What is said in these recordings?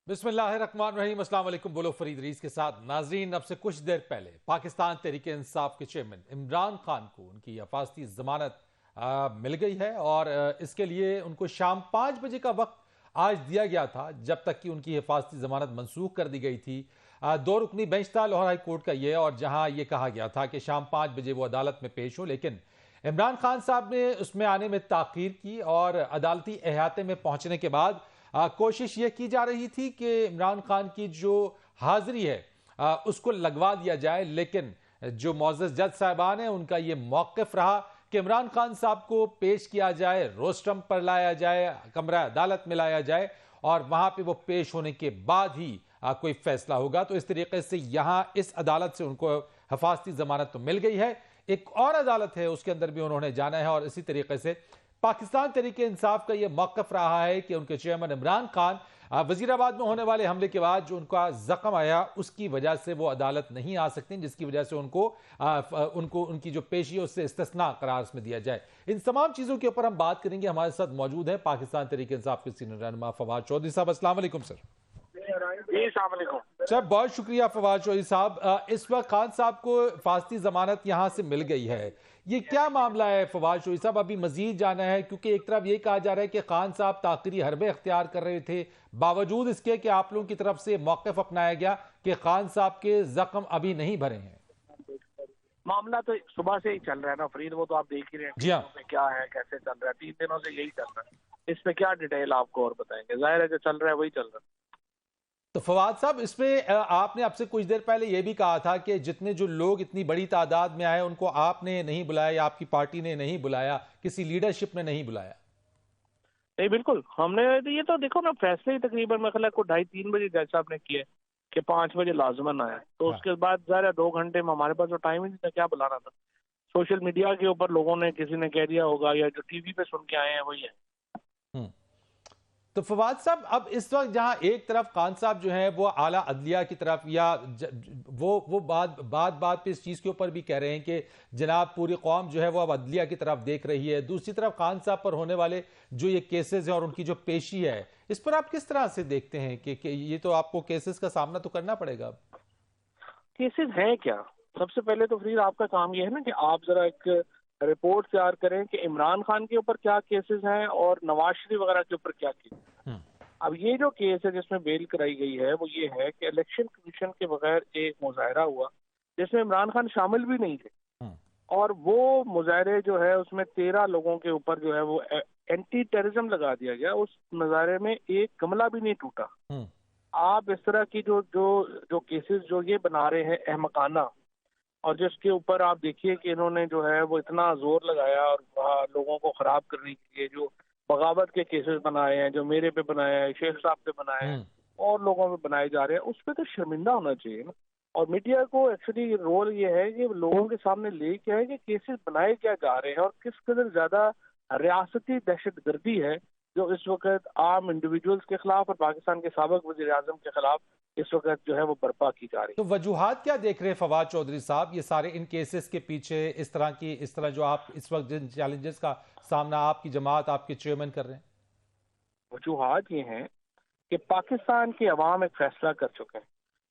बिस्मिल्लाहिर्रहमानिर्रहीम। अस्सलाम वालेकुम। बोलो फरीद रीस के साथ। नाजरीन, अब से कुछ देर पहले पाकिस्तान तहरीक इंसाफ के चेयरमैन इमरान खान को उनकी हिफाजती जमानत मिल गई है और इसके लिए उनको शाम 5 बजे का वक्त आज दिया गया था, जब तक कि उनकी हिफाजती जमानत मनसूख कर दी गई थी। 2 रुकनी बेंच था लाहौर हाई कोर्ट का ये, और जहां ये कहा गया था कि शाम 5 बजे वो अदालत में पेश हो, लेकिन इमरान खान साहब ने उसमें आने में ताखीर की और अदालती अहाते में पहुंचने के बाद कोशिश ये की जा रही थी कि इमरान खान की जो हाजिरी है उसको लगवा दिया जाए, लेकिन जो मोअज़्ज़ज़ जज साहबान हैं उनका ये मौक़िफ़ रहा कि इमरान खान साहब को पेश किया जाए, रोस्टम पर लाया जाए, कमरा अदालत में लाया जाए और वहां पे वो पेश होने के बाद ही कोई फैसला होगा। तो इस तरीके से यहां इस अदालत से उनको हिफाजती जमानत तो मिल गई है, एक और अदालत है उसके अंदर भी उन्होंने जाना है। और इसी तरीके से पाकिस्तान तहरीक इंसाफ का यह मौक़िफ़ रहा है कि उनके चेयरमैन इमरान खान वजीराबाद में होने वाले हमले के बाद जो उनका जख्म आया उसकी वजह से वो अदालत नहीं आ सकती, जिसकी वजह से उनको उनकी जो पेशी है उससे इस्तिस्ना करार उसमें दिया जाए। इन तमाम चीज़ों के ऊपर हम बात करेंगे। हमारे साथ मौजूद है पाकिस्तान तहरीक इंसाफ के सीनियर रहनुमा फवाद चौधरी साहब। अस्सलाम वालेकुम सर। सर बहुत शुक्रिया फवाद चौधरी साहब। इस वक्त खान साहब को हिफाजती जमानत यहाँ से मिल गई है, ये क्या मामला है फवाद चौधरी साहब? अभी मजीद जाना है क्योंकि एक तरफ ये कहा जा रहा है कि खान साहब ताखिरी हरबे अख्तियार कर रहे थे, बावजूद इसके कि आप लोगों की तरफ से मौक़िफ़ अपनाया गया कि खान साहब के जख्म अभी नहीं भरे हैं। मामला तो सुबह से ही चल रहा है ना फरीद, वो तो आप देख ही रहे हैं जी हाँ, क्या है, कैसे चल रहा है। 3 दिनों से यही चल रहा है, इसमें क्या डिटेल आपको और बताएंगे। जाहिर है जो चल रहा है वही चल रहा है। तो फवाद साहब, इसमें आपने आपसे कुछ देर पहले यह भी कहा था कि जितने जो लोग इतनी बड़ी तादाद में आए उनको आपने नहीं बुलाया या आपकी पार्टी ने नहीं बुलाया, किसी लीडरशिप ने नहीं बुलाया। नहीं बिल्कुल, हमने ये तो देखो ना, फैसले ही तकरीबन मैं ख्याल को 2:30-3 बजे जज साहब ने किए कि 5 बजे लाजमन आया, तो उसके बाद ज़रा 2 घंटे में हमारे पास जो टाइम ही नहीं था, क्या बुलाना था। सोशल मीडिया के ऊपर लोगों ने, किसी ने कह दिया होगा या जो टीवी पे सुन के आए हैं वही है। तो फवाद साहब, अब इस वक्त जहां एक तरफ खान साहब जो है वो आला अदलिया की तरफ या वो बात पे इस चीज के ऊपर भी कह रहे हैं कि जनाब पूरी कौम जो है वो अब अदलिया की तरफ देख रही है, दूसरी तरफ खान साहब पर होने वाले जो ये केसेस हैं और उनकी जो पेशी है, इस पर आप किस तरह से देखते हैं कि ये तो आपको केसेस का सामना तो करना पड़ेगा। केसेस हैं क्या? सबसे पहले तो फिर आपका काम ये है ना कि आप जरा एक रिपोर्ट तैयार करें कि इमरान खान के ऊपर क्या केसेस हैं और नवाज शरीफ वगैरह के ऊपर क्या केसेस हैं। अब ये जो केस है जिसमें बेल कराई गई है वो ये है कि इलेक्शन कमीशन के बगैर एक मुजाहरा हुआ जिसमें इमरान खान शामिल भी नहीं थे, और वो मुजाहरे जो है उसमें 13 लोगों के ऊपर जो है वो एंटी टेररिज्म लगा दिया गया। उस मुजाहरे में एक गमला भी नहीं टूटा। आप इस तरह की जो जो जो केसेस जो ये बना रहे हैं अहमकाना, और जिसके ऊपर आप देखिए कि इन्होंने जो है वो इतना जोर लगाया और लोगों को खराब करने के लिए जो बगावत के केसेस बनाए हैं, जो मेरे पे बनाए हैं, शेख साहब पे बनाए हैं और लोगों पे बनाए जा रहे हैं, उस पर तो शर्मिंदा होना चाहिए ना। और मीडिया को एक्चुअली रोल ये है कि लोगों के सामने ले के है कि केसेस बनाए क्या जा रहे हैं और किस कदर ज्यादा रियासती दहशत गर्दी है जो इस वक्त आम इंडिविजुअल्स के खिलाफ और पाकिस्तान के साबिक वज़ीर आज़म के खिलाफ इस वक्त जो है वो बर्पा की जा रही है। तो वजूहात क्या देख रहे हैं फवाद चौधरी साहब ये सारे इन केसेस के पीछे, इस तरह जो आप इस वक्त जिन चैलेंजेस का सामना आपकी जमात, आपके चेयरमैन कर रहे हैं? वजूहात ये हैं कि पाकिस्तान के अवाम एक फैसला कर चुके हैं,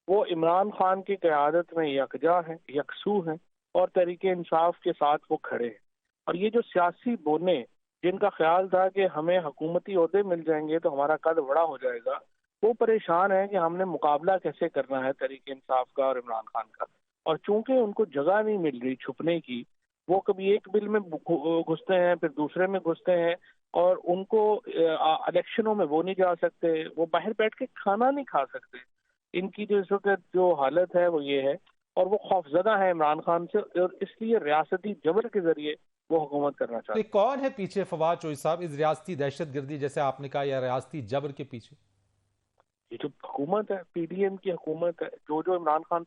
वो इमरान खान की क़यादत में यकजा है, यकसू है और तहरीके इंसाफ के साथ वो खड़े हैं। और ये जो सियासी बोने जिनका ख्याल था कि हमें हुकूमती ओहदे मिल जाएंगे तो हमारा कद बड़ा हो जाएगा, वो परेशान है कि हमने मुकाबला कैसे करना है तहरीके इंसाफ का और इमरान खान का। और चूंकि उनको जगह नहीं मिल रही छुपने की, वो कभी एक बिल में घुसते हैं, फिर दूसरे में घुसते हैं, और उनको इलेक्शनों में वो नहीं जा सकते, वो बाहर बैठ के खाना नहीं खा सकते। इनकी जो इस वक्त जो हालत है वो ये है, और वो खौफजदा है इमरान खान से, और इसलिए रियासती जबर के जरिए वो हुकूमत करना चाहते हैं। तो कौन है पीछे फवाद चौधरी साहब इस रियासती दहशत गर्दी, जैसे आपने कहा, या रियासती जबर के पीछे? ये जो हुकूमत है, पीडीएम की हुकूमत है, जो जो इमरान खान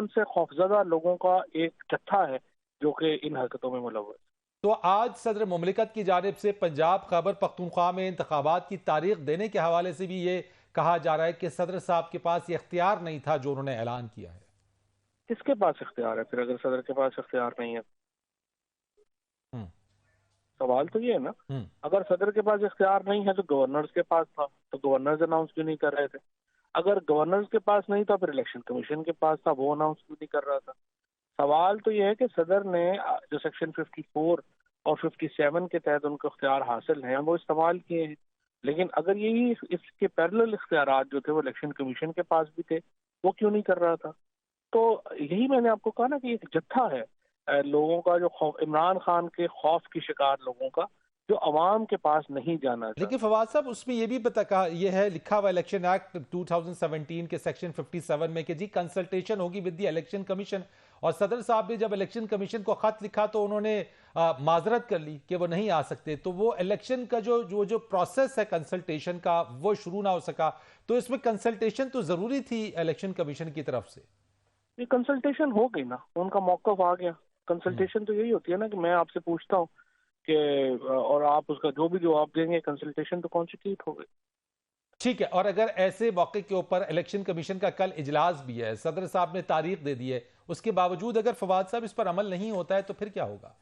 से खौफजदा लोगों का एक जत्था है जो कि इन हरकतों में मुलव्वस। तो आज सदर मुमलिकत की जानिब से पंजाब खैबर पख्तूनख्वा में इंतखाबात की तारीख देने के हवाले से भी ये कहा जा रहा है कि सदर साहब के पास ये इख्तियार नहीं था जो उन्होंने ऐलान किया है। किसके पास इख्तियार है फिर, अगर सदर के पास इख्तियार नहीं है? सवाल तो ये है ना, अगर सदर के पास इख्तियार नहीं है तो गवर्नर्स के पास था, तो गवर्नर्स अनाउंस क्यों नहीं कर रहे थे? अगर गवर्नर्स के पास नहीं था फिर इलेक्शन कमीशन के पास था, वो अनाउंस क्यों नहीं कर रहा था? सवाल तो ये है कि सदर ने जो सेक्शन 54 और 57 के तहत उनको इख्तियार हासिल हैं वो इस्तेमाल किए हैं, लेकिन अगर यही इसके पैरेलल इख्तियारात जो थे वो इलेक्शन कमीशन के पास भी थे, वो क्यों नहीं कर रहा था? तो यही मैंने आपको कहा ना कि एक जत्था है लोगों का, जो खौफ, इमरान खान के खौफ की शिकार लोगों का, जो अवाम के पास नहीं जाना चाहता। लेकिन फवाद साहब, उसमें यह भी पता कहा, यह है लिखा हुआ इलेक्शन एक्ट 2017 के सेक्शन 57 में कि जी कंसल्टेशन होगी विद द इलेक्शन कमीशन, और सदर साहब ने जब इलेक्शन कमीशन को खत लिखा तो उन्होंने माजरत कर ली कि वो नहीं आ सकते, तो वो इलेक्शन का जो प्रोसेस है कंसल्टेशन का वो शुरू ना हो सका। तो इसमें कंसल्टेशन तो जरूरी थी इलेक्शन कमीशन की तरफ से। ये कंसल्टेशन हो गई ना, उनका मौकफ आ गया। कंसल्टेशन तो यही होती है ना कि मैं आपसे पूछता हूँ कि और आप उसका जो भी जवाब देंगे, कंसल्टेशन तो कॉन्स्टिट्यूट हो गई। ठीक है, और अगर ऐसे मौके के ऊपर इलेक्शन कमीशन का कल इजलास भी है, सदर साहब ने तारीख दे दी है, उसके बावजूद अगर फवाद साहब इस पर अमल नहीं होता है तो फिर क्या होगा?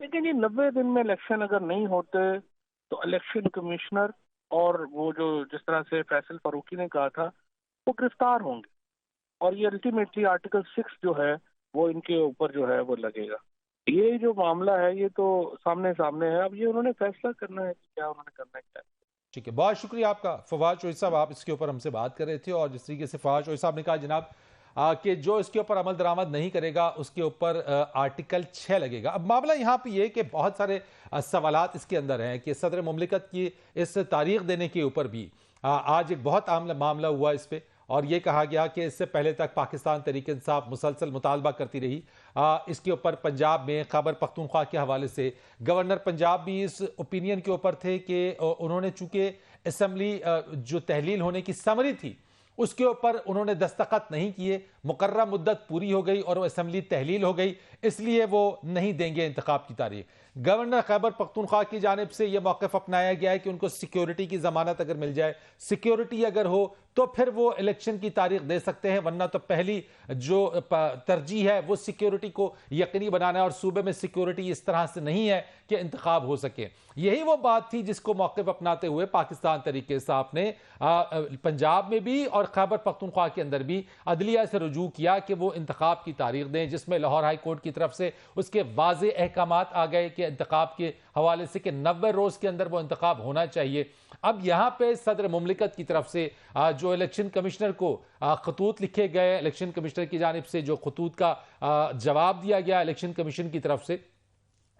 लेकिन ये 90 दिन में इलेक्शन अगर नहीं होते तो इलेक्शन कमिश्नर और वो जो जिस तरह से फैसल फारूकी ने कहा था वो गिरफ्तार होंगे, और ये अल्टीमेटली आर्टिकल 6 जो है वो इनके ऊपर जो है वो लगेगा। ये जो मामला है ये तो सामने सामने है, अब ये उन्होंने फैसला करना है कि क्या उन्होंने करना है क्या। ठीक है, बहुत शुक्रिया आपका फवाद चौधरी साहब, आप इसके ऊपर हमसे बात कर रहे थे। और जिस तरीके से फवाद चौधरी साहब ने कहा जनाब कि जो इसके ऊपर अमल दरामद नहीं करेगा उसके ऊपर आर्टिकल 6 लगेगा। अब मामला यहाँ पे ये कि बहुत सारे सवालात इसके अंदर हैं कि सदर मुमलिकत की इस तारीख देने के ऊपर भी आज एक बहुत आम मामला हुआ इस पर, और ये कहा गया कि इससे पहले तक पाकिस्तान तहरीक इंसाफ मुसलसल मुतालबा करती रही। इसके ऊपर पंजाब में खैबर पख्तूनख्वा के हवाले से गवर्नर पंजाब भी इस ओपिनियन के ऊपर थे कि उन्होंने चूंकि असम्बली जो तहलील होने की समरी थी उसके ऊपर उन्होंने दस्तखत नहीं किए, मुकर्रर मुद्दत पूरी हो गई और वो असम्बली तहलील हो गई, इसलिए वो नहीं देंगे इंतखाब की तारीख। गवर्नर खैबर पख्तूनख्वा की जानिब से यह मौक़िफ़ अपनाया गया है कि उनको सिक्योरिटी की जमानत अगर मिल जाए, सिक्योरिटी अगर हो तो फिर वो इलेक्शन की तारीख दे सकते हैं, वरना तो पहली जो तरजीह है वो सिक्योरिटी को यकीनी बनाना है, और सूबे में सिक्योरिटी इस तरह से नहीं है कि इंतखाब हो सके। यही वो बात थी जिसको मौक़िफ़ अपनाते हुए पाकिस्तान तहरीक इंसाफ ने पंजाब में भी और खैबर पख्तूनख्वा के अंदर भी अदलिया से रुजू किया कि वो इंतखाब की तारीख दें, जिसमें लाहौर हाई कोर्ट की तरफ से उसके वाज़े अहकामात आ गए कि इंतखाब के हवाले से कि 90 रोज के अंदर वो इंतखाब होना चाहिए। अब यहां पे सदर मुमलिकत की तरफ से जो इलेक्शन कमिश्नर को खतूत लिखे गए, इलेक्शन कमिश्नर की जानिब से जो खतूत का जवाब दिया गया इलेक्शन कमीशन की तरफ से,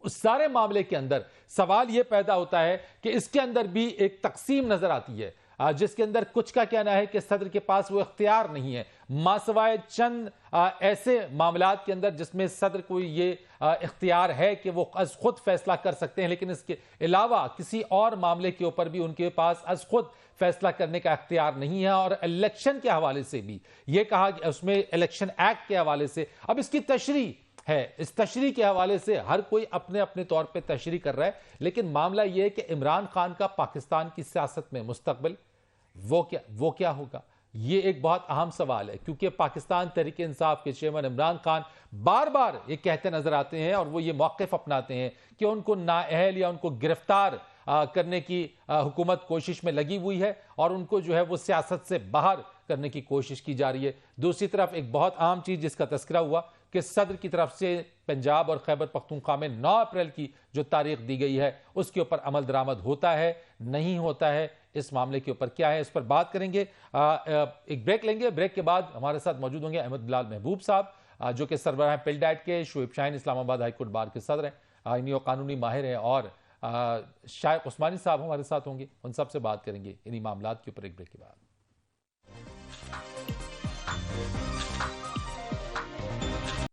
उस सारे मामले के अंदर सवाल यह पैदा होता है कि इसके अंदर भी एक तकसीम नजर आती है, जिसके अंदर कुछ का कहना है कि सदर के पास वो इख्तियार नहीं है, मासवाए चंद ऐसे मामलात के अंदर जिसमें सदर को ये इख्तियार है कि वो अज खुद फैसला कर सकते हैं, लेकिन इसके अलावा किसी और मामले के ऊपर भी उनके पास अज खुद फैसला करने का इख्तियार नहीं है। और इलेक्शन के हवाले से भी ये कहा कि उसमें इलेक्शन एक्ट के हवाले से अब इसकी तशरीह है, इस तशरीह के हवाले से हर कोई अपने अपने तौर पे तशरीह कर रहा है, लेकिन मामला यह है कि इमरान खान का पाकिस्तान की सियासत में मुस्तकबिल वो क्या होगा, ये एक बहुत अहम सवाल है। क्योंकि पाकिस्तान तहरीक इंसाफ के चेयरमैन इमरान खान बार बार ये कहते नजर आते हैं और वो ये मौक़िफ़ अपनाते हैं कि उनको नाअहल या उनको गिरफ्तार करने की हुकूमत कोशिश में लगी हुई है और उनको जो है वो सियासत से बाहर करने की कोशिश की जा रही है। दूसरी तरफ एक बहुत अहम चीज जिसका तस्करा हुआ कि सदर की तरफ से पंजाब और खैबर पख्तूनख्वा में 9 अप्रैल की जो तारीख दी गई है उसके ऊपर अमल दरामद होता है नहीं होता है, इस मामले के ऊपर क्या है, इस पर बात करेंगे। एक ब्रेक लेंगे, ब्रेक के बाद हमारे साथ मौजूद होंगे अहमद बिलाल महबूब साहब जो कि सरबराह पिलडैट के, शुएब शाहीन इस्लामाबाद हाईकोर्ट बार के सदर हैं, इन्हीं कानूनी माहिर हैं, और शायख उस्मानी साहब हमारे साथ होंगे, उन सब से बात करेंगे इन्हीं मामलात के ऊपर एक ब्रेक के बाद।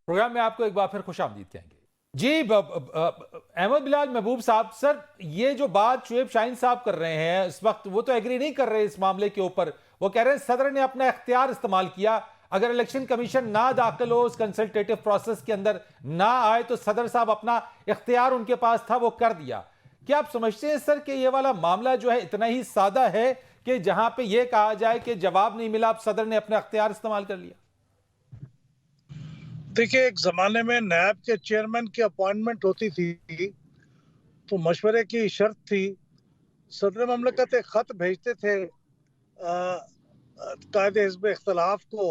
प्रोग्राम में आपको एक बार फिर खुशामदीद कहेंगे जी। अहमद बिलाल महबूब साहब, सर ये जो बात शुएब शाहीन साहब कर रहे हैं इस वक्त, वो तो एग्री नहीं कर रहे इस मामले के ऊपर। वो कह रहे हैं सदर ने अपना इख्तियार इस्तेमाल किया, अगर इलेक्शन कमीशन ना दाखिल हो उस कंसल्टेटिव प्रोसेस के अंदर ना आए तो सदर साहब अपना इख्तियार उनके पास था वो कर दिया। क्या आप समझते हैं सर कि ये वाला मामला जो है इतना ही सादा है कि जहां पे ये कहा जाए कि जवाब नहीं मिला, अब सदर ने अपना इख्तियार इस्तेमाल कर लिया? देखिए, एक जमाने में नैब के चेयरमैन की अपॉइंटमेंट होती थी तो मशवरे की शर्त थी, सदर ममलकत एक खत भेजते थे कायदे हिज़्ब इख्तिलाफ को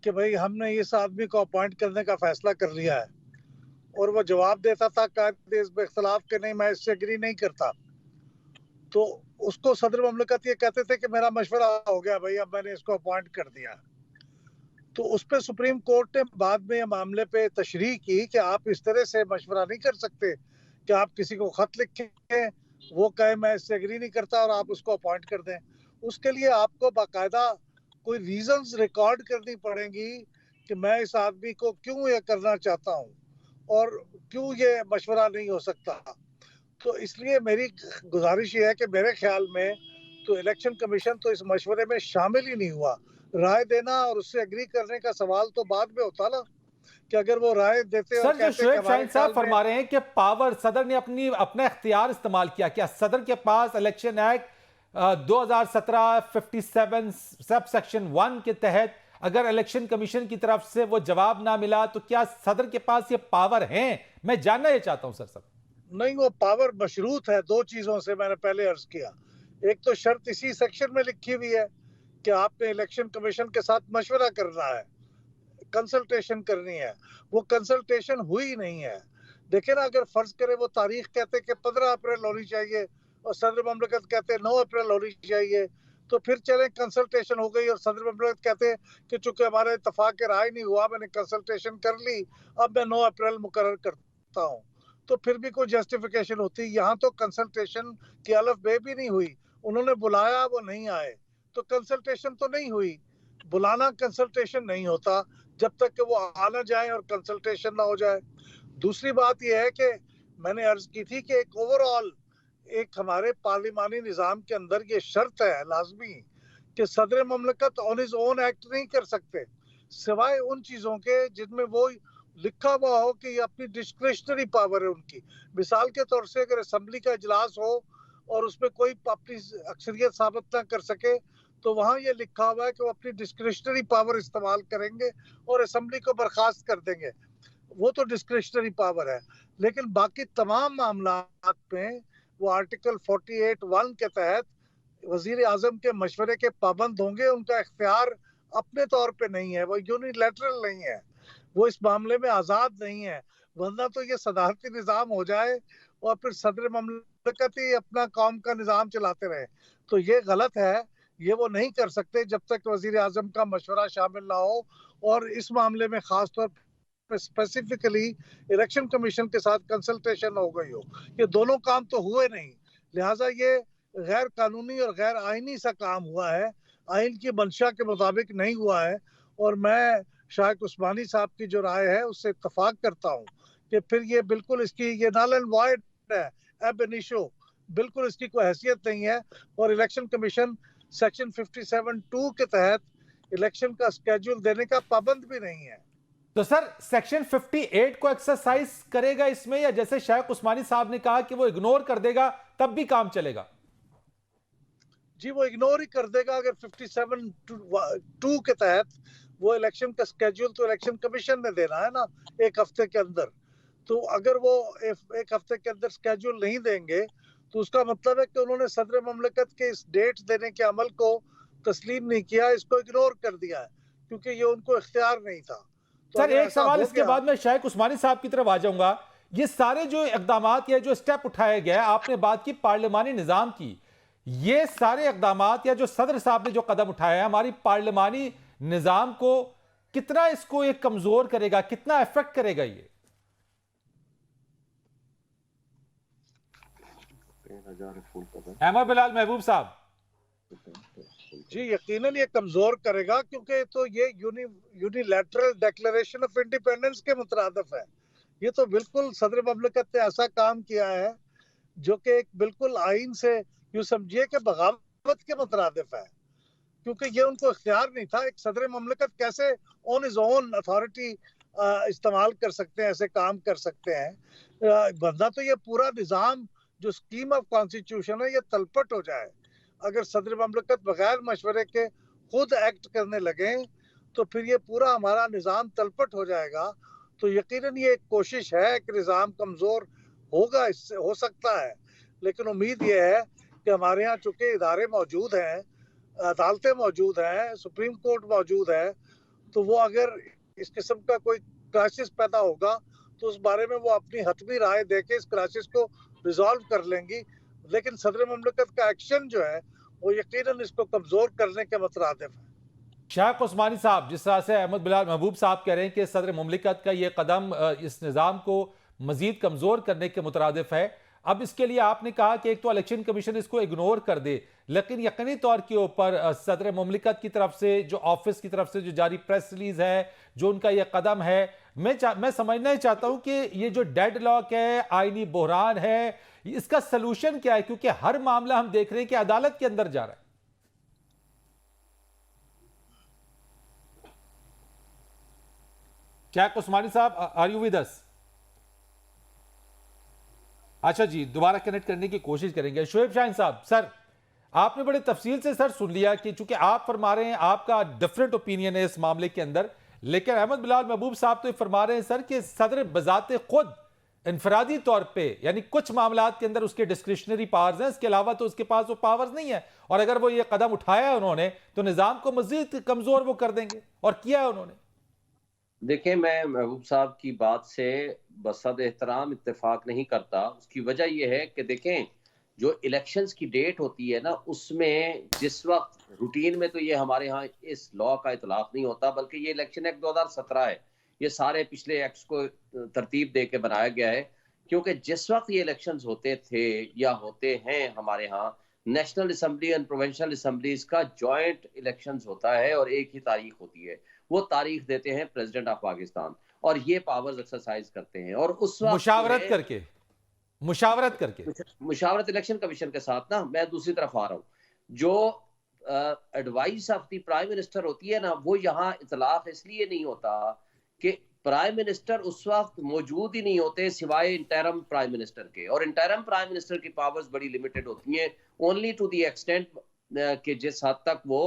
कि भाई हमने इस आदमी को अपॉइंट करने का फैसला कर लिया है, और वो जवाब देता था कायदे हिज़्ब इख्तिलाफ के नहीं, मैं इससे एग्री नहीं करता। तो उसको सदर ममलकत ये कहते थे कि मेरा मशवरा हो गया भाई, अब मैंने इसको अपॉइंट कर दिया। तो उस पर सुप्रीम कोर्ट ने बाद में मामले पे तशरीह की कि आप इस तरह से मशवरा नहीं कर सकते कि आप किसी को खत लिखें, वो कहे मैं इससे एग्री नहीं करता और आप उसको अपॉइंट कर दें। उसके लिए आपको बाकायदा कोई रीजंस रिकॉर्ड करनी पड़ेंगी कि मैं इस आदमी को क्यों ये करना चाहता हूँ और क्यों ये मशवरा नहीं हो सकता। तो इसलिए मेरी गुजारिश ये है कि मेरे ख्याल में तो इलेक्शन कमीशन तो इस मशवरे में शामिल ही नहीं हुआ। राय देना और उससे एग्री करने का सवाल तो बाद में होता ना, कि अगर वो राय देते और सर, जो कहते शोएब शाहीन साहब फरमा रहे हैं कि पावर सदर ने अपना इख्तियार इस्तेमाल किया, क्या सदर के पास इलेक्शन एक्ट 2017 57 सब सेक्शन 1 के तहत अगर इलेक्शन कमीशन की तरफ से वो जवाब ना मिला तो क्या सदर के पास ये पावर है? मैं जानना ये चाहता हूं सर। नहीं, वो पावर मशरूत है दो चीजों से, मैंने पहले अर्ज किया। एक तो शर्त इसी सेक्शन में लिखी हुई है कि आपने इलेक्शन कमीशन के साथ मशवरा करना है, कंसल्टेशन करनी है। वो कंसल्टेशन हुई नहीं है। देखिए ना, अगर फर्ज करे वो तारीख कहते कि 15 अप्रैल होनी चाहिए और सदर ममलकत कहते 9 अप्रैल होनी चाहिए, तो फिर चले कंसल्टेशन हो गई और सदर ममलकत कहते कि चूंकि हमारा इत्तफाक के राय नहीं हुआ, मैंने कंसल्टेशन कर ली, अब मैं 9 अप्रैल मुकर्रर करता हूँ, तो फिर भी कोई जस्टिफिकेशन होती। यहाँ तो कंसल्टेशन की अलफ बे भी नहीं हुई, उन्होंने बुलाया वो नहीं आए, तो कंसल्टेशन तो नहीं हुई। बुलाना कंसल्टेशन नहीं होता जब तक कि वो आना जाए और कंसल्टेशन ना हो जाए। दूसरी बात यह है कि मैंने अर्ज की थी कि एक ओवरऑल एक हमारे पार्लिमानी निज़ाम के अंदर ये शर्त है लाजमी कि सदर ममलकत ऑन हिज ओन एक्ट नहीं कर सकते, सिवाय उन चीज़ों के जिनमें वो लिखा हुआ हो कि ये अपनी डिस्क्रिशनरी पावर है उनकी। मिसाल के तौर से अगर असम्बली का इजलास हो और उसमें कोई अपनी अक्सरियत साबित ना कर सके, तो वहाँ ये लिखा हुआ है कि वो अपनी डिस्क्रिशनरी पावर इस्तेमाल करेंगे और असम्बली को बर्खास्त कर देंगे। वो तो डिस्क्रिशनरी पावर है, लेकिन बाकी तमाम मामलात में वो आर्टिकल 48(1) के तहत वजीर आजम के मशवरे के पाबंद होंगे। उनका इख्तियार अपने तौर पे नहीं है, वो यूनिलैटरल नहीं है, वो इस मामले में आज़ाद नहीं है। वरना तो ये सदारती निज़ाम हो जाए और फिर सदर ममलकत ही अपना कौम का निज़ाम चलाते रहे, तो ये गलत है। ये वो नहीं कर सकते जब तक वजीर आजम का मशवरा शामिल ना हो, और इस मामले में खास तौर पर स्पेसिफिकली इलेक्शन कमीशन के साथ कंसल्टेशन हो गई हो। ये दोनों काम तो हुए नहीं, लिहाजा ये गैर कानूनी और गैर आईनी सा काम हुआ है, आइन की मंशा के मुताबिक नहीं हुआ है। और मैं शायद उस्मानी साहब की जो राय है उससे इत्तफाक करता हूँ कि फिर ये बिल्कुल इसकी ये नल एंड वॉइड है, एब इनिशो, बिल्कुल इसकी कोई हैसियत नहीं है। और इलेक्शन कमीशन सेक्शन 57(2) के तहत इलेक्शन का स्केड्यूल देने का पाबंद भी नहीं है। तो सर, सेक्शन 58 को एक्सरसाइज करेगा इसमें, या जैसे शेख उस्मानी साहब ने कहा कि वो इग्नोर कर देगा तब भी काम चलेगा? जी, वो इग्नोर ही कर देगा। अगर 57(2) के तहत वो इलेक्शन का स्केड्यूल तो इलेक्शन कमीशन ने देना है ना 1 हफ्ते के अंदर, तो अगर वो 1 हफ्ते के अंदर स्केड्यूल नहीं देंगे तो उसका मतलब है कि उन्होंने सदर ममलकत के इस डेट देने के अमल को तस्लीम नहीं किया, इसको इग्नोर कर दिया है, क्योंकि ये उनको इख्तियार नहीं था। तो सर, एक सवाल इसके बाद मैं शेख उस्मानी साहब की तरफ आ जाऊंगा। ये सारे जो इकदामात या जो स्टेप उठाए गए, आपने बात की पार्लिमानी निजाम की, ये सारे इकदामात या जो सदर साहब ने जो कदम उठाया है हमारी पार्लिमानी निजाम को कितना इसको एक कमजोर करेगा, कितना इफेक्ट करेगा ये? अहमद बिलाल महबूब साहब। जी, यकीनन ये कमजोर करेगा, क्योंकि तो ये यूनिलैटरल डिक्लेरेशन ऑफ इंडिपेंडेंस के मुतरादिफ है। ये तो बिल्कुल सदर ममलकत ने ऐसा काम किया है जो कि एक बिल्कुल आइन से यूं समझिए कि बगावत के मुतरादिफ है, क्योंकि ये उनको इख्तियार नहीं था। एक सदर ममलकत कैसे ऑन हिज ओन अथॉरिटी इस्तेमाल कर सकते हैं, ऐसे काम कर सकते हैं। वरना तो ये पूरा निज़ाम जो स्कीम ऑफ कॉन्स्टिट्यूशन है ये तलपट हो जाए। अगर सदर ममलकत बगैर मशवरे के खुद एक्ट करने लगे तो फिर ये पूरा हमारा निज़ाम तलपट हो जाएगा। तो यकीनन ये एक कोशिश है कि निज़ाम कमज़ोर होगा, इससे हो सकता है, लेकिन उम्मीद ये है कि हमारे यहाँ चूंकि इदारे मौजूद हैं, अदालतें मौजूद हैं, सुप्रीम कोर्ट मौजूद है, तो वो अगर इस किस्म का कोई क्राइसिस पैदा होगा तो उस बारे में वो अपनी हतमी राय देके इस क्राइसिस को रिजॉल्व कर लेंगी। लेकिन सदर मुमलिकत का एक्शन जो है वो यकीनन इसको कमजोर करने के मुतरादिफ है। शाह उस्मानी साहब, जिस तरह से अहमद बिलाल महबूब साहब कह रहे हैं कि सदर मुमलिकत का ये कदम इस निज़ाम को मजीद कमज़ोर करने के मुतरादिफ है, अब इसके लिए आपने कहा कि एक तो इलेक्शन कमीशन इसको इग्नोर कर दे, लेकिन यकीनी तौर के ऊपर सदर मुमलिकत की तरफ से, जो ऑफिस की तरफ से जो जारी प्रेस रिलीज है, जो उनका यह कदम है, मैं समझना ही चाहता हूं कि ये जो डेडलॉक है, आईनी बहरान है, इसका सलूशन क्या है? क्योंकि हर मामला हम देख रहे हैं कि अदालत के अंदर जा रहा है। क्या उस्मानी साहब, आर यू विद अस? अच्छा जी, दोबारा कनेक्ट करने की कोशिश करेंगे। शोएब शाहीन साहब, सर आपने बड़े तफसील से सर सुन लिया कि चूंकि आप फरमा रहे हैं आपका डिफरेंट ओपिनियन है इस मामले के अंदर, लेकिन अहमद बिलाल महबूब साहब तो ये फरमा रहे हैं सर कि सदर बजाते खुद इनफरादी तौर पे, यानी कुछ मामलात के अंदर उसके डिस्क्रिशनरी पावर्स हैं, इसके अलावा तो उसके पास वो पावर्स नहीं है, और अगर वो ये कदम उठाया है उन्होंने तो निजाम को मजीद कमजोर वो कर देंगे, और किया है उन्होंने। देखिए, मैं महबूब साहब की बात से बसद एहतराम इत्तेफाक नहीं करता। उसकी वजह यह है कि देखें, जो इलेक्शंस की डेट होती है ना, उसमें जिस वक्त रूटीन में तो ये हमारे यहाँ इस लॉ का इतलाक नहीं होता, बल्कि ये इलेक्शन एक्ट 2017 है, ये सारे पिछले एक्ट्स को तरतीब दे के बनाया गया है, क्योंकि जिस वक्त ये इलेक्शंस होते थे या होते हैं हमारे यहाँ, national assembly and provincial assemblies का जॉइंट इलेक्शंस होता है और एक ही तारीख होती है, वो तारीख देते हैं प्रेसिडेंट ऑफ पाकिस्तान, और ये पावर्स एक्सरसाइज करते हैं, और उस वक्त मुशावरत करके मुशावरत इलेक्शन कमीशन के साथ ना। मैं दूसरी तरफ आ रहा हूँ, जो advice of the prime minister होती है ना, वो यहाँ इतलाक इसलिए नहीं होता कि प्राइम मिनिस्टर उस वक्त मौजूद ही नहीं होते सिवाय इंटरम प्राइम मिनिस्टर के, और इंटरम प्राइम मिनिस्टर की पावर्स बड़ी लिमिटेड होती हैं, ओनली टू द एक्सटेंट कि जिस हद तक वो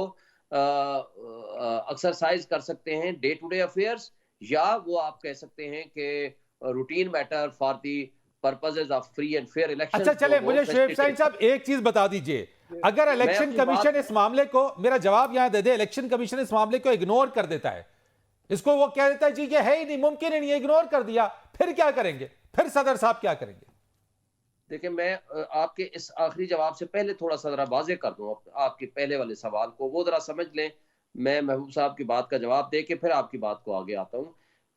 एक्सरसाइज कर सकते हैं डे टू डे अफेयर्स, या वो आप कह सकते हैं कि routine matter for the purposes of free and fair election. अच्छा चले, मुझे शोएब शाहीन साहब एक चीज बता दीजिए, अगर इलेक्शन कमीशन इस मामले को, मेरा जवाब यहां दे दे, इलेक्शन कमीशन इस मामले को इग्नोर कर देता है, इसको वो कह देता है जी ये है ही नहीं, मुमकिन ही नहीं, इग्नोर कर दिया, फिर क्या करेंगे? फिर सदर साहब क्या करेंगे? देखिए, मैं आपके इस आखिरी जवाब से पहले थोड़ा सा जरा वाज़ेह कर दूं आपके पहले वाले सवाल को, वो जरा समझ लें। मैं महबूब साहब की बात का जवाब दे के फिर आपकी बात को आगे आता हूं।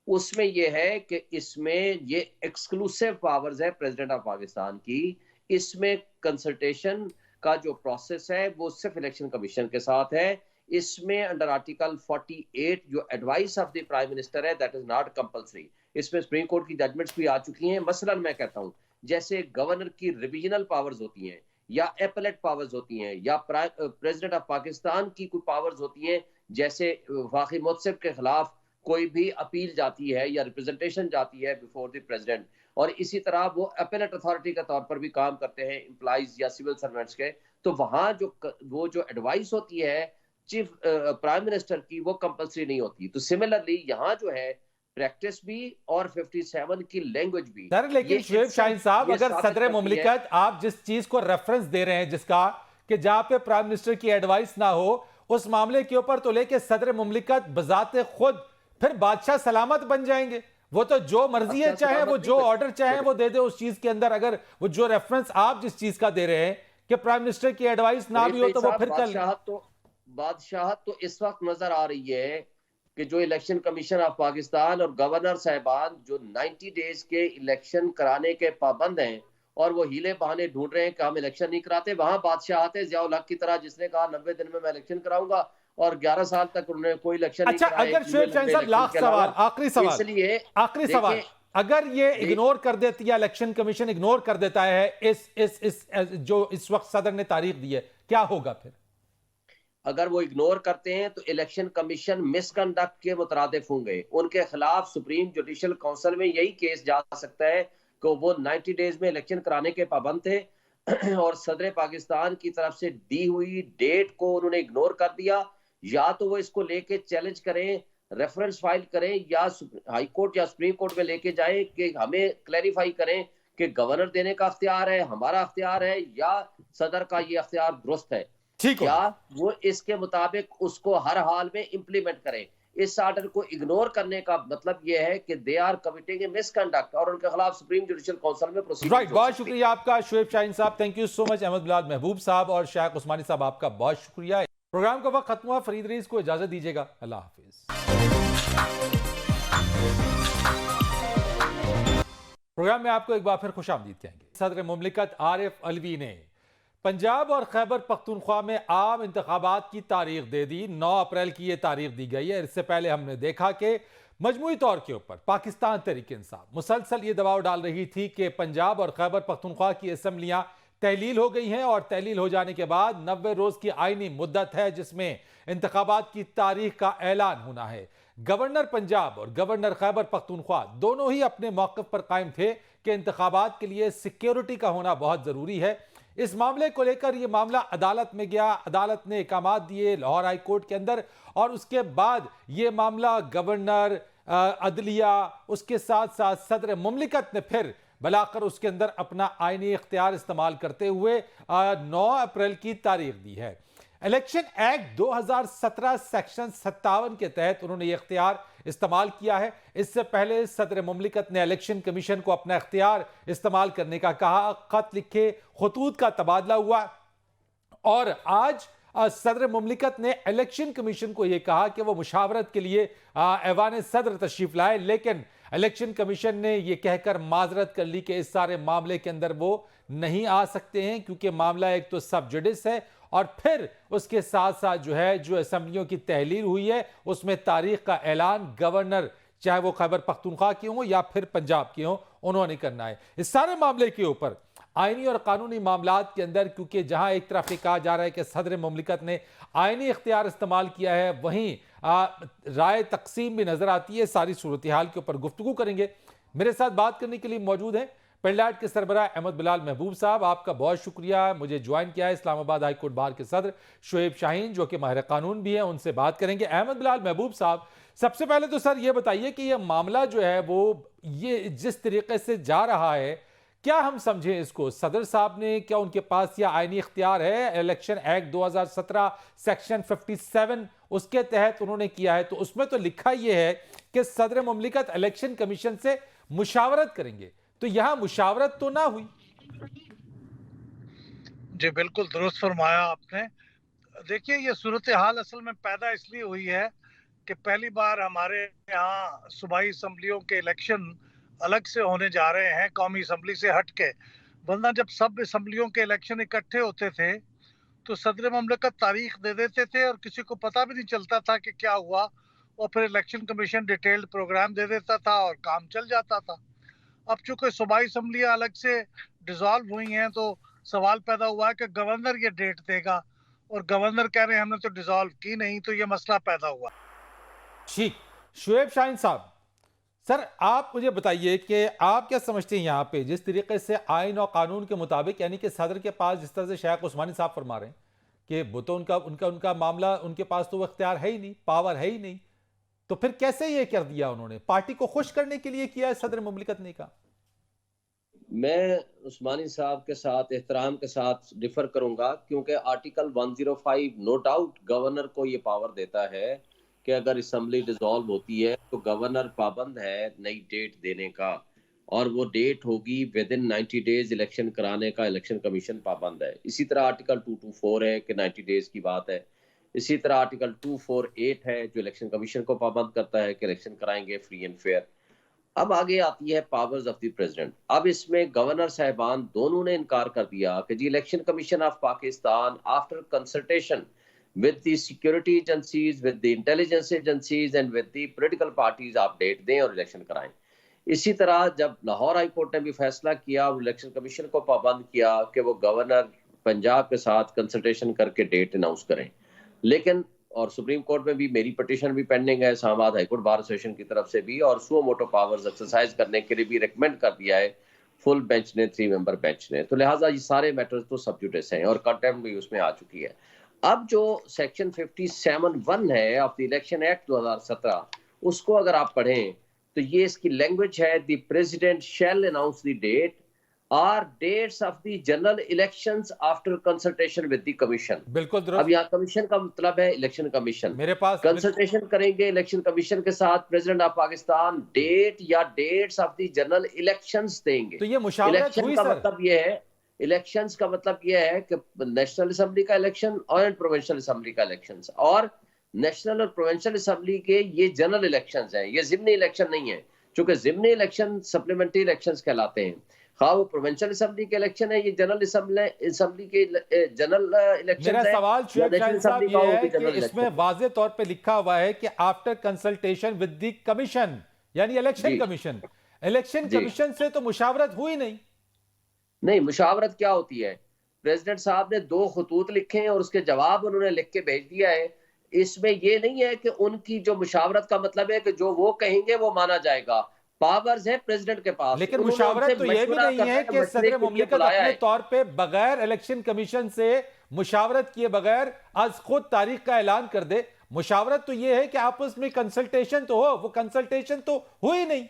उसमें यह है कि इसमें ये एक्सक्लूसिव पावर्स है प्रेसिडेंट ऑफ पाकिस्तान की, इसमें कंसल्टेशन का जो प्रोसेस है वो सिर्फ इलेक्शन कमीशन के साथ है। इसमें अंडर आर्टिकल 48 जो advice of the prime minister है, दैट इज नॉट कंपल्सरी। इसमें सुप्रीम कोर्ट की जजमेंट्स भी आ चुकी हैं। मसलन मैं कहता हूं, जैसे गवर्नर की रिविजनल पावर्स होती हैं, या एपलेट पावर्स होती हैं, या प्रेसिडेंट ऑफ पाकिस्तान की कोई पावर्स होती हैं, जैसे वाक़ई मुतसिब के खिलाफ कोई भी अपील जाती है या रिप्रेजेंटेशन जाती है बिफोर द प्रेसिडेंट, और इसी तरह वो अपीलेट अथॉरिटी के तौर पर भी काम करते हैं एम्प्लॉइज या सिविल सर्वेंट्स के, तो वहां जो एडवाइस होती है चीफ प्राइम मिनिस्टर की, वो कंपल्सरी नहीं होती। तो सिमिलरली यहाँ जो है प्रैक्टिस भी और 57 की लैंग्वेज भी। सर लेकिन शोएब शाहीन साहब, अगर सदर मुमलिकत आप जिस चीज को रेफरेंस दे रहे हैं, जिसका कि जहां पे प्राइम मिनिस्टर की एडवाइस ना हो, उस मामले के ऊपर तो लेके सदर मुमलिकत बजाते खुद फिर बादशाह सलामत बन जाएंगे, वो तो जो मर्जी है, चाहे वो जो ऑर्डर चाहे वो दे दे उस चीज के अंदर। अगर वो जो रेफरेंस आप जिस चीज का दे रहे हैं कि प्राइम मिनिस्टर की एडवाइस ना भी हो तो वो फिर कर बादशाहत तो इस वक्त नजर आ रही है कि जो इलेक्शन कमीशन ऑफ पाकिस्तान और गवर्नर साहबान जो 90 डेज के इलेक्शन कराने के पाबंद हैं और वो हीले बहाने ढूंढ रहे हैं कि हम इलेक्शन नहीं कराते, वहां बादशाहत है ज़ियाउल हक की तरह, जिसने कहा 90 दिन में मैं इलेक्शन कराऊंगा और 11 साल तक उन्होंने कोई इलेक्शन नहीं कराया। अच्छा, अगर शोएब शाहीन साहब लास्ट सवाल, आखिरी सवाल, अगर ये इग्नोर कर देती है, इलेक्शन कमीशन इग्नोर कर देता है इस जो इस वक्त सदर ने तारीख दी है, क्या होगा फिर? अगर वो इग्नोर करते हैं तो इलेक्शन कमीशन मिसकंडक्ट के मुतरादिफ होंगे, उनके खिलाफ सुप्रीम जुडिशल काउंसिल में यही केस जा सकता है कि वो 90 डेज में इलेक्शन कराने के पाबंद थे और सदर पाकिस्तान की तरफ से दी हुई डेट को उन्होंने इग्नोर कर दिया। या तो वो इसको लेके चैलेंज करें, रेफरेंस फाइल करें, या हाई कोर्ट या सुप्रीम कोर्ट में लेके जाएं कि हमें क्लैरिफाई करें कि गवर्नर देने का अख्तियार है, हमारा अख्तियार है, या सदर का ये अख्तियार दुरुस्त है, क्या वो इसके मुताबिक उसको हर हाल में इंप्लीमेंट करें। इस ऑर्डर को इग्नोर करने का मतलब यह है कि they are committing a misconduct और उनके खिलाफ सुप्रीम जुडिशियल काउंसिल में प्रोसीडिंग। राइट, बहुत शुक्रिया आपका शुएब शाहीन साहब, thank you so much. Ahmad Bilal Mehboob साहब और शायख उस्मानी साहब, आपका बहुत शुक्रिया। प्रोग्राम का वक्त खत्म हुआ, फरीद रईस को इजाजत दीजिएगा, अल्लाह हाफिज। प्रोग्राम में आपको एक बार फिर खुशामदीद कहेंगे। सदर मुमलिकत आरिफ अलवी ने पंजाब और खैबर पख्तूनख्वा में आम इंतखाबात की तारीख दे दी। 9 अप्रैल की यह तारीख दी गई है। इससे पहले हमने देखा कि मजमूई तौर के ऊपर पाकिस्तान तहरीक इंसाफ मुसलसल ये दबाव डाल रही थी कि पंजाब और खैबर पख्तूनख्वा की असम्बलियां तहलील हो गई हैं और तहलील हो जाने के बाद 90 रोज की आईनी मुद्दत है जिसमें इंतखाबात की तारीख का ऐलान होना है। गवर्नर पंजाब और गवर्नर खैबर पख्तूनख्वा दोनों ही अपने मौक़िफ़ पर कायम थे कि इंतखाबात के लिए सिक्योरिटी का होना बहुत ज़रूरी है। इस मामले को लेकर यह मामला अदालत में गया, अदालत ने अहकाम दिए लाहौर हाई कोर्ट के अंदर, और उसके बाद यह मामला गवर्नर, अदलिया, उसके साथ साथ सदर मुमलिकत ने फिर बलाकर उसके अंदर अपना आईनी इख्तियार इस्तेमाल करते हुए 9 अप्रैल की तारीख दी है। इलेक्शन एक्ट 2017 सेक्शन 57 के तहत उन्होंने ये इख्तियार इस्तेमाल किया है। इससे पहले सदर मुमलिकत ने इलेक्शन कमीशन को अपना इख्तियार इस्तेमाल करने का कहा, खत लिखे, खतूत का तबादला हुआ, और आज सदर मुमलिकत ने इलेक्शन कमीशन को यह कहा कि वो मुशावरत के लिए ऐवान सदर तशरीफ लाए, लेकिन इलेक्शन कमीशन ने यह कहकर माजरत कर ली कि इस सारे मामले के अंदर वो नहीं आ सकते हैं क्योंकि मामला एक तो सब जुडिस है और फिर उसके साथ साथ जो असम्बलियों की तहलील हुई है उसमें तारीख का ऐलान गवर्नर, चाहे वो खैबर पख्तूनख्वा के हों या फिर पंजाब के हों, उन्होंने करना है। इस सारे मामले के ऊपर आईनी और कानूनी मामलात के अंदर, क्योंकि जहां एक तरफ कहा जा रहा है कि सदर मुमलिकत ने आईनी इख्तियार इस्तेमाल किया है, वहीं राय तकसीम भी नजर आती है। सारी सूरत हाल के ऊपर गुफ्तगू करेंगे। मेरे साथ बात करने के लिए मौजूद हैं पेंडलाट के सरबराह अहमद बिलाल महबूब साहब, आपका बहुत शुक्रिया मुझे ज्वाइन किया है। इस्लामाबाद हाई कोर्ट बार के सदर शुएब शाहीन जो कि माहिर कानून भी हैं, उनसे बात करेंगे। अहमद बिलाल महबूब साहब, सबसे पहले तो सर ये बताइए कि यह मामला जो है वो ये जिस तरीके से जा रहा है, क्या हम समझें इसको, सदर साहब ने क्या उनके पास यह आईनी इख्तियार है? इलेक्शन एक्ट 2017 सेक्शन 57 उसके तहत उन्होंने किया है, तो उसमें तो लिखा यह है कि सदर मुमलिकत इलेक्शन कमीशन से मुशावरत करेंगे, तो यहां मुशावरत तो ना हुई। जी बिल्कुल दुरुस्त फरमाया आपने। देखिए ये सूरत हाल असल में पैदा इसलिए हुई है कि पहली बार हमारे यहाँ सूबाई असम्बलियों के इलेक्शन अलग से होने जा रहे हैं कौमी असम्बली से हट के। वरना जब सब असम्बलियों के इलेक्शन इकट्ठे होते थे तो सदर मुमलिकत तारीख दे देते थे और किसी को पता भी नहीं चलता था कि क्या हुआ, और फिर इलेक्शन कमीशन डिटेल्ड प्रोग्राम दे देता था और काम चल जाता था। अब चूंकि सूबाई असम्बलियाँ अलग से डिसॉल्व हुई हैं तो सवाल पैदा हुआ है कि गवर्नर ये डेट देगा, और गवर्नर कह रहे हैं हमने तो डिसॉल्व की नहीं, तो ये मसला पैदा हुआ। ठीक, शुएब शाहीन साहब, सर आप मुझे बताइए कि आप क्या समझते हैं यहाँ पे, जिस तरीके से आइन और कानून के मुताबिक, यानी कि सदर के पास जिस तरह से शायख उस्मानी साहब फरमा रहे हैं कि वो तो उनका मामला, उनके पास तो वो इख्तियार है ही नहीं, पावर है ही नहीं, तो फिर कैसे ये कर दिया उन्होंने? पार्टी को खुश करने के लिए किया है सदर मुमलिकत ने कहा। मैं उस्मानी साहब के साथ एहतराम के साथ डिफर करूंगा, क्योंकि आर्टिकल 105 नो डाउट गवर्नर को ये पावर देता है कि अगर असम्बली डिसॉल्व होती है तो गवर्नर पाबंद है नई डेट देने का, और वो डेट होगी विद इन 90 डेज इलेक्शन कराने का इलेक्शन कमीशन पाबंद है। इसी तरह आर्टिकल 224 है कि 90 डेज की बात है। इसी तरह आर्टिकल 248 है जो इलेक्शन कमीशन को पाबंद करता है कि इलेक्शन कराएंगे फ्री एंड फेयर। अब आगे आती है पावर्स ऑफ द प्रेसिडेंट। अब इसमें गवर्नर साहिबान दोनों ने इनकार कर दिया कि जी election commission of Pakistan after consultation with the security agencies, with the intelligence agencies and with the political parties आप डेट दें और इलेक्शन कराएं। इसी तरह जब लाहौर हाई कोर्ट ने भी फैसला किया, इलेक्शन कमीशन को पाबंद किया कि वो गवर्नर पंजाब के साथ कंसल्टेशन करके डेट अनाउंस करें। लेकिन और सुप्रीम कोर्ट में भी मेरी पिटीशन भी पेंडिंग है, Islamabad high court bar association की तरफ से भी, और सुओ मोटो पावर्स एक्सरसाइज करने के लिए भी रिकमेंड कर दिया है फुल बेंच ने, 3 मेंबर बेंच ने। तो लिहाजा ये सारे मैटर्स तो सब जुडिस हैं और कंटेम्प्ट भी उसमें आ चुकी है। अब जो सेक्शन 57(1) है ऑफ द इलेक्शन एक्ट 2017, उसको अगर आप पढ़ें तो ये इसकी लैंग्वेज है, the president shall announce the date are dates of the general elections after consultation with the commission. बिल्कुल अब दुरुस्त। यहाँ कमीशन का मतलब है इलेक्शन कमीशन। मेरे पास कंसल्टेशन करेंगे इलेक्शन कमीशन के साथ, प्रेसिडेंट ऑफ पाकिस्तान डेट या dates of the general elections देंगे। तो ये मुशावरत इलेक्शन हुई का सर? मतलब ये है, इलेक्शंस का मतलब ये है कि नेशनल असेंबली का इलेक्शन और प्रोविंशियल असेंबली का इलेक्शन, और नेशनल और प्रोविंशियल असेंबली के ये जनरल इलेक्शंस हैं, ये जिमनी इलेक्शन नहीं है। चूंकि जिमनी इलेक्शन सप्लीमेंट्री इलेक्शंस कहलाते हैं, हाँ वो प्रोविंशियल असेंबली के इलेक्शन है, ये जनरल असेंबली के जनरल इलेक्शन मेरा है। सवाल शुएब शाहीन साहब ये है कि इसमें वाज़ेह तौर पे लिखा हुआ है कि after consultation with the commission, यानी इलेक्शन कमीशन। इलेक्शन कमीशन से तो मुशावरत हुई नहीं। मुशावरत क्या होती है? प्रेसिडेंट साहब ने 2 खतूत लिखे हैं और उसके जवाब उन्होंने लिख के भेज दिया है। इसमें ये नहीं है कि उनकी जो मुशावरत का मतलब है कि जो वो कहेंगे वो माना जाएगा। पावर्स है प्रेसिडेंट के पास, लेकिन मुशावरत तो ये भी नहीं है कि सदर मुमलिकत अपने तौर पे बगैर इलेक्शन कमीशन से मुशावरत किए बगैर आज खुद तारीख का ऐलान कर दे। मुशावरत तो ये है कि आपस में कंसल्टेशन तो हो, वो कंसल्टेशन तो हुई नहीं।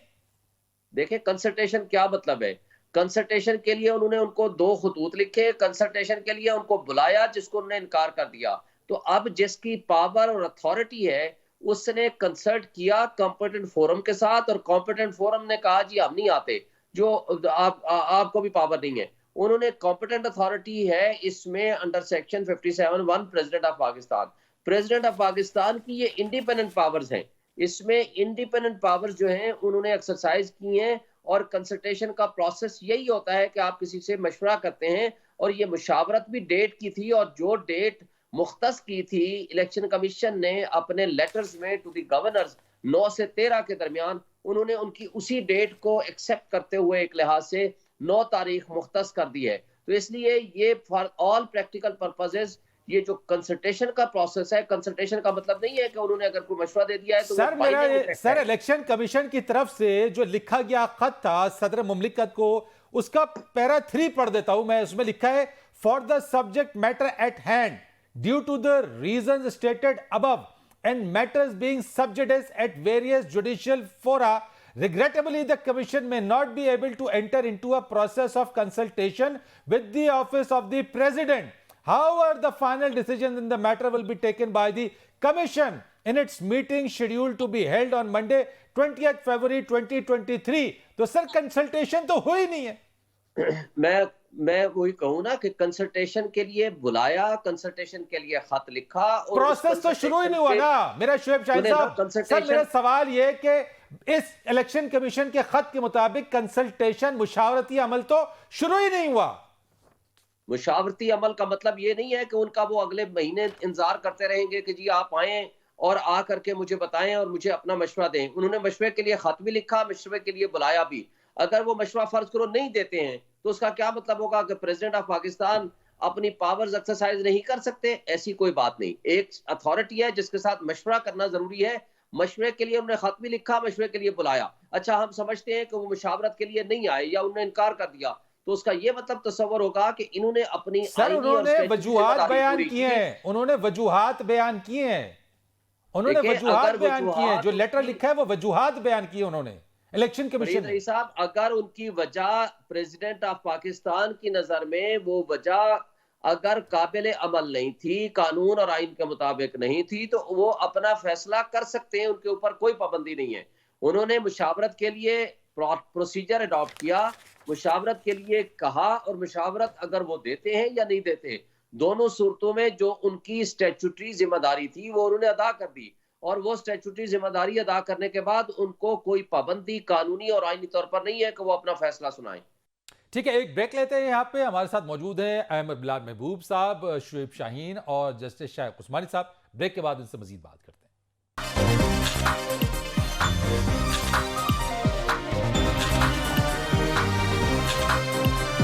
देखिए कंसल्टेशन क्या मतलब है? कंसल्टेशन के लिए उन्होंने उनको 2 खतूत लिखे, कंसल्टेशन के लिए उनको बुलाया जिसको उन्होंने इनकार कर दिया। तो अब जिसकी पावर और अथॉरिटी है उसने कंसल्ट किया कॉम्पिटेंट फोरम के साथ, और कॉम्पिटेंट फोरम ने कहा जी हम नहीं आते, जो आपको भी पावर नहीं है। उन्होंने कॉम्पिटेंट अथॉरिटी है इसमें under section 57(1) president of Pakistan. President of Pakistan की ये इंडिपेंडेंट पावर्स हैं, इसमें इंडिपेंडेंट पावर्स जो हैं उन्होंने एक्सरसाइज की हैं। और कंसल्टेशन का प्रोसेस यही होता है कि आप किसी से मशवरा करते हैं, और ये मुशावरत भी डेट की थी, और जो डेट मुख्तस की थी इलेक्शन कमीशन ने अपने लेटर्स में टू द गवर्नर्स 9 से 13 के दरमियान, उन्होंने उनकी उसी डेट को एक्सेप्ट करते हुए एक लिहाज से 9 तारीख मुख्तस कर दी है। तो इसलिए ये फॉर ऑल प्रैक्टिकल पर्पसेस ये जो कंसल्टेशन का प्रोसेस है, कंसल्टेशन का मतलब नहीं है कि उन्होंने अगर कोई मशवरा दे दिया है तो सर इलेक्शन कमीशन की तरफ से जो लिखा गया खत था सदर मुमलिकत को, उसका पैरा 3 पढ़ देता हूं मैं। उसमें लिखा है, for the subject matter at hand due to the reasons stated above and matters being sub judice at various judicial fora, regrettably the commission may not be able to enter into a process of consultation with the office of the president. However, the final decision in the matter will be taken by the commission in its meeting scheduled to be held on Monday 20th February 2023. तो sir consultation तो हुई नहीं है। मैं वही कहूं ना कि कंसल्टेशन के लिए बुलाया, कंसल्टेशन के लिए खत लिखा, और प्रोसेस तो शुरू ही नहीं हुआ ना। मेरा शुएब शाहीन साहब, सर मेरा सवाल ये कि इस इलेक्शन कमीशन के खत के मुताबिक कंसल्टेशन मुशावरती अमल तो शुरू ही नहीं हुआ। मुशावरती अमल का मतलब ये नहीं है कि उनका वो अगले महीने इंतजार करते रहेंगे कि जी आप आए और आ करके मुझे बताएं और मुझे अपना मशवरा दें। उन्होंने मशवरे के लिए खत भी लिखा, मशवरे के लिए बुलाया भी। अगर वो मशवरा फर्ज करो नहीं देते हैं तो उसका क्या मतलब होगा कि प्रेसिडेंट ऑफ पाकिस्तान अपनी पावर्स एक्सरसाइज नहीं कर सकते? ऐसी कोई बात नहीं। एक अथॉरिटी है जिसके साथ मशवरा करना जरूरी है। मशवरे के लिए उन्होंने खत भी लिखा, मशवरे के लिए बुलाया। अच्छा, हम समझते हैं कि वो मुशावरत के लिए नहीं आए या उन्होंने इनकार कर दिया, तो उसका ये मतलब तस्वर होगा कि इन्होंने अपनी उन्होंने वजूहात बयान किए हैं, उन्होंने वजूहात बयान किए हैं, उन्होंने वजूहात बयान किए हैं। जो लेटर लिखा है वो वजूहात बयान किए उन्होंने इलेक्शन कमीशन साहब। अगर उनकी वजह प्रेसिडेंट ऑफ पाकिस्तान की नजर में वो वजह अगर काबिल अमल नहीं थी, कानून और आइन के मुताबिक नहीं थी, तो वो अपना फैसला कर सकते हैं, उनके ऊपर कोई पाबंदी नहीं है। उन्होंने मुशावरत के लिए प्रोसीजर अडॉप्ट किया, मुशावरत के लिए कहा, और मुशावरत अगर वो देते हैं या नहीं देते, दोनों सूरतों में जो उनकी स्टैट्यूटरी जिम्मेदारी थी वो उन्होंने अदा कर दी, और वो स्टैट्यूटरी जिम्मेदारी अदा करने के बाद उनको कोई पाबंदी कानूनी और आईनी तौर पर नहीं है कि वो अपना फैसला सुनाएं। ठीक है, एक ब्रेक लेते हैं। यहाँ पे हमारे साथ मौजूद हैं अहमद बिलाल महबूब साहब, शुएब शाहीन और जस्टिस शाइक उस्मानी साहब। ब्रेक के बाद इनसे मजीद बात करते हैं।